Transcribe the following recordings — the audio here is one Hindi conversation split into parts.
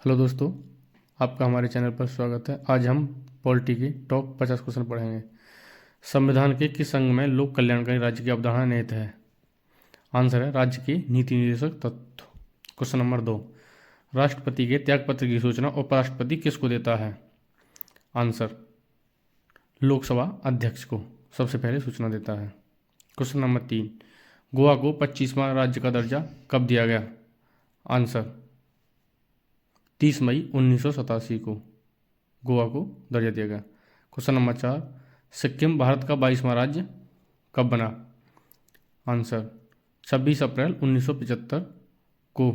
हेलो दोस्तों, आपका हमारे चैनल पर स्वागत है। आज हम पॉलिटी के टॉप 50 क्वेश्चन पढ़ेंगे। संविधान के किस अंग में लोक कल्याणकारी राज्य की अवधारणा निहित है? आंसर है राज्य के नीति निर्देशक तत्व। क्वेश्चन नंबर 2, राष्ट्रपति के त्यागपत्र की सूचना उपराष्ट्रपति किसको देता है? आंसर लोकसभा अध्यक्ष को सबसे पहले सूचना देता है। क्वेश्चन नंबर 3, गोवा को 25वां राज्य का दर्जा कब दिया गया? आंसर 30 मई 1987 को गोवा को दर्जा दिया गया। क्वेश्चन नंबर 4, सिक्किम भारत का 22वां राज्य कब बना? आंसर 26 अप्रैल 1975 को।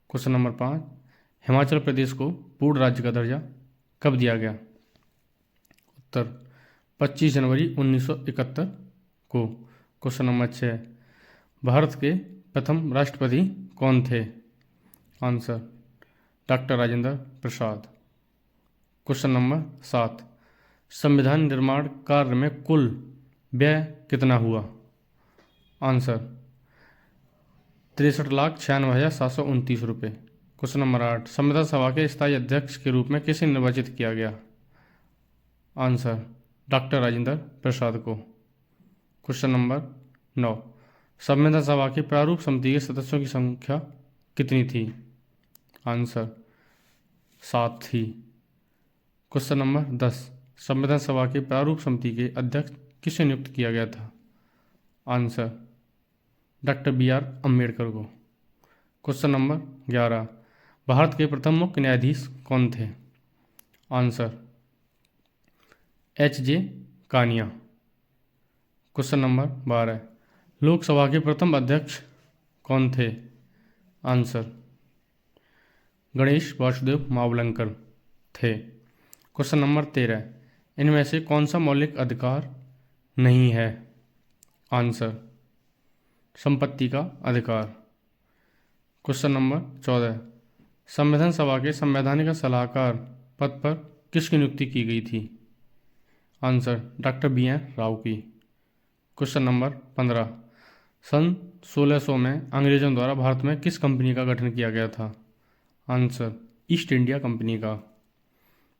क्वेश्चन नंबर 5, हिमाचल प्रदेश को पूर्ण राज्य का दर्जा कब दिया गया? उत्तर 25 जनवरी 1971 को। क्वेश्चन नंबर 6, भारत के प्रथम राष्ट्रपति कौन थे? Answer doctor Rajendra Prasad. Question number 7, संविधान निर्माण कार्य में कुल व्यय कितना हुआ? आंसर 63,96,729 रुपये। क्वेश्चन नंबर 8, संविधान सभा के स्थायी अध्यक्ष के रूप में किसे निर्वाचित किया गया? आंसर डॉक्टर राजेंद्र प्रसाद को। क्वेश्चन नंबर 9, संविधान सभा की प्रारूप समिति के सदस्यों की संख्या कितनी थी? आंसर 7 थी। क्वेश्चन नंबर 10, संविधान सभा की प्रारूप समिति के अध्यक्ष किसे नियुक्त किया गया था? आंसर डॉक्टर BR अम्बेडकर को। क्वेश्चन नंबर 11, भारत के प्रथम मुख्य न्यायाधीश कौन थे? Answer HJ Kania. Question number 12, Lok Sabha के प्रथम अध्यक्ष कौन थे? आंसर गणेश वासुदेव मावलंकर थे। क्वेश्चन नंबर 13, इनमें से कौन सा मौलिक अधिकार नहीं है? आंसर संपत्ति का अधिकार। क्वेश्चन नंबर 14, संविधान सभा के संवैधानिक सलाहकार पद पर किसकी नियुक्ति की गई थी? आंसर डॉक्टर BN राव की। क्वेश्चन नंबर 15, सन 1600 में अंग्रेजों द्वारा भारत में किस कंपनी का गठन किया गया था? आंसर ईस्ट इंडिया कंपनी का।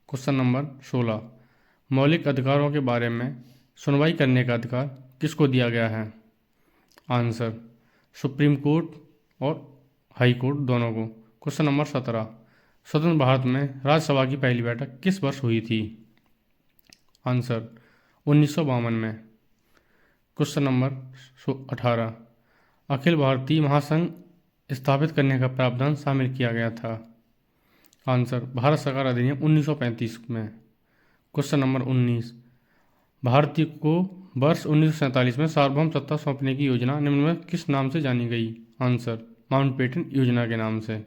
क्वेश्चन नंबर 16, मौलिक अधिकारों के बारे में सुनवाई करने का अधिकार किसको दिया गया है? आंसर सुप्रीम कोर्ट और हाई कोर्ट दोनों को। क्वेश्चन नंबर 17, स्वतंत्र भारत में राज्यसभा की पहली बैठक किस वर्ष हुई थी? आंसर 1952 में। क्वेश्चन नंबर 18, अखिल भारतीय महासंघ स्थापित करने का प्रावधान शामिल किया गया था? आंसर भारत सरकार अधिनियम 1935 में। क्वेश्चन नंबर 19, भारतीय को वर्ष 1947 में सार्वभौम सत्ता सौंपने की योजना निम्न में किस नाम से जानी गई? आंसर माउंटबेटन योजना के नाम से।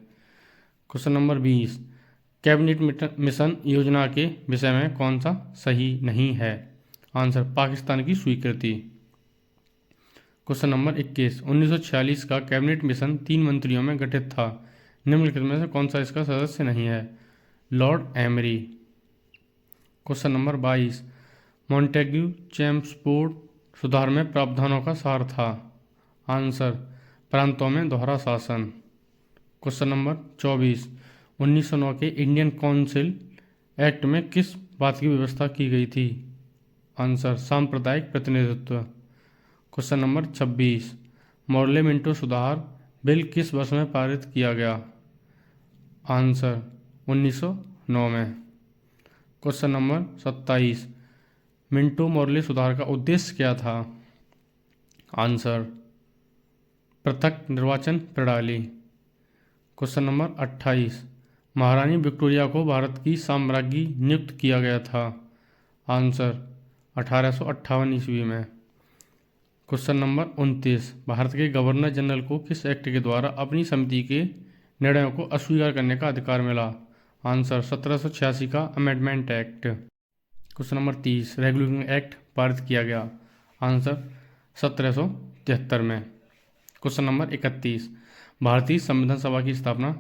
क्वेश्चन नंबर 20, कैबिनेट मिशन योजना के विषय में कौन सा सही नहीं है? आंसर पाकिस्तान की स्वीकृति। क्वेश्चन नंबर 21, 1946 का कैबिनेट मिशन 3 मंत्रियों में गठित था। निम्नलिखित में से कौन सा इसका सदस्य नहीं है? Lord Amery. Question number 22, Montagu Chelmsford सुधार में प्रावधानों का सार था? आंसर प्रांतों में दोहरा शासन। क्वेश्चन नंबर 24, 1909 के इंडियन काउंसिल एक्ट में किस बात की व्यवस्था की गई थी? आंसर सांप्रदायिक प्रतिनिधित्व। क्वेश्चन नंबर 26, मॉर्ले मिंटो सुधार बिल किस वर्ष में पारित किया गया? आंसर 1909 में। क्वेश्चन नंबर 27, मिंटो मॉर्ले सुधार का उद्देश्य क्या था? आंसर पृथक निर्वाचन प्रणाली। क्वेश्चन नंबर 28, महारानी विक्टोरिया को भारत की साम्राज्ञी नियुक्त किया गया था? आंसर 1858 ईस्वी में। क्वेश्चन नंबर 29, भारत के गवर्नर जनरल को किस एक्ट के द्वारा अपनी समिति के निर्णयों को अस्वीकार करने का अधिकार मिला? आंसर 1786 का amendment act. Question number 30, regulating act पारित किया गया? आंसर 1773 में। क्वेश्चन नंबर 31, भारतीय संविधान सभा की स्थापना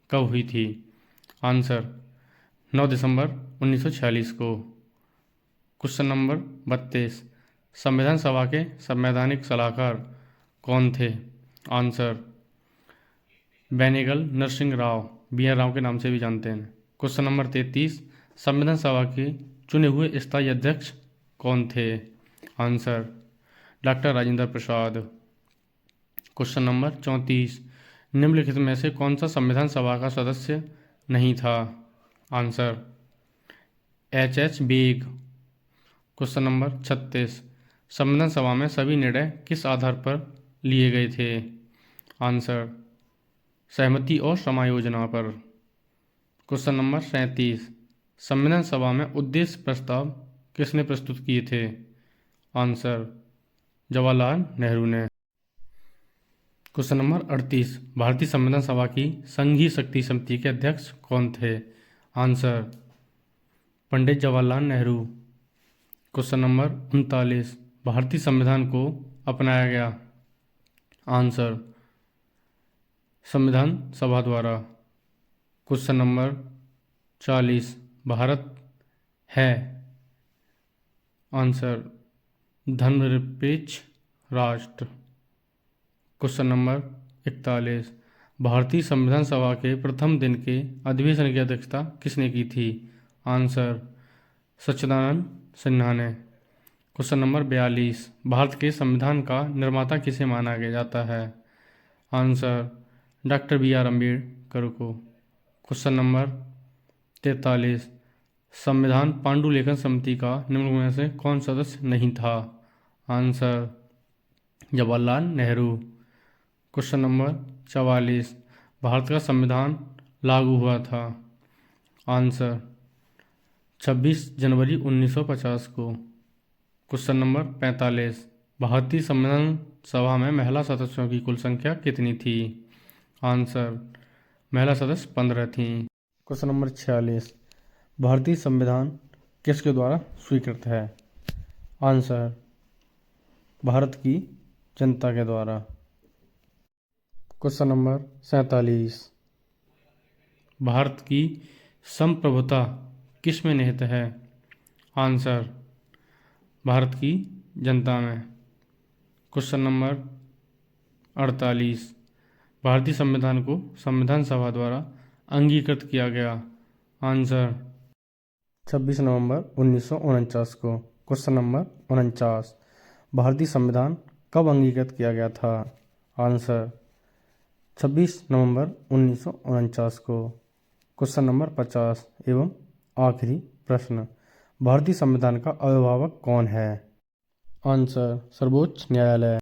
कब हुई थी? आंसर 9 दिसंबर 1946 को। क्वेश्चन नंबर 32, संविधान सभा के संवैधानिक सलाहकार कौन थे? Answer Benegal Narasimha Rau B R Rau के नाम से भी जानते हैं। क्वेश्चन नंबर 33, संविधान सभा के चुने हुए स्थायी अध्यक्ष कौन थे? Answer doctor Rajendra Prasad. Question number 34, निम्नलिखित में से कौन सा संविधान सभा का सदस्य नहीं था? Answer H Beg. Question number 36, संविधान सभा में सभी निर्णय किस आधार पर लिए गए थे? आंसर सहमति और समायोजना पर। क्वेश्चन नंबर 37, संविधान सभा में उद्देश्य प्रस्ताव किसने प्रस्तुत किए थे? आंसर जवाहरलाल नेहरू ने। क्वेश्चन नंबर 38, भारतीय संविधान सभा की संघीय शक्ति समिति के अध्यक्ष कौन थे? Answer Pandit Jawaharlal Nehru. Question number 39, भारतीय संविधान को अपनाया गया? आंसर संविधान सभा द्वारा। क्वेश्चन नंबर 40, भारत है? आंसर धर्मनिरपेक्ष राष्ट्र। क्वेश्चन नंबर 41, भारतीय संविधान सभा के प्रथम दिन के अधिवेशन की अध्यक्षता किसने की थी? आंसर सच्चिदानंद सिन्हा ने। क्वेश्चन नंबर 42, भारत के संविधान का निर्माता किसे माना गया जाता है? Answer doctor B R Ambedkar को। क्वेश्चन नंबर 43, संविधान पांडुलिखन समिति का निम्न में से कौन सदस्य नहीं था? Answer Jawaharlal Nehru. Question number 44, Bharat का संविधान लागू हुआ था? आंसर 26 जनवरी 1950 को। क्वेश्चन नंबर 45, भारतीय संविधान सभा में महिला सदस्यों की कुल संख्या कितनी थी? आंसर महिला सदस्य 15 थी। क्वेश्चन नंबर 46, भारतीय संविधान किसके द्वारा स्वीकृत है? आंसर भारत की जनता के द्वारा। क्वेश्चन नंबर 47, भारत की संप्रभुता किस में निहित है? आंसर भारत की जनता में। क्वेश्चन नंबर 48, भारतीय संविधान को संविधान सभा द्वारा अंगीकृत किया गया? आंसर 26 नवंबर 1949 को। क्वेश्चन नंबर 49, भारतीय संविधान कब अंगीकृत किया गया था? आंसर 26 नवंबर 1949 को। क्वेश्चन नंबर 50 एवं आखिरी प्रश्न, भारतीय संविधान का अभिभावक कौन है? आंसर सर्वोच्च न्यायालय।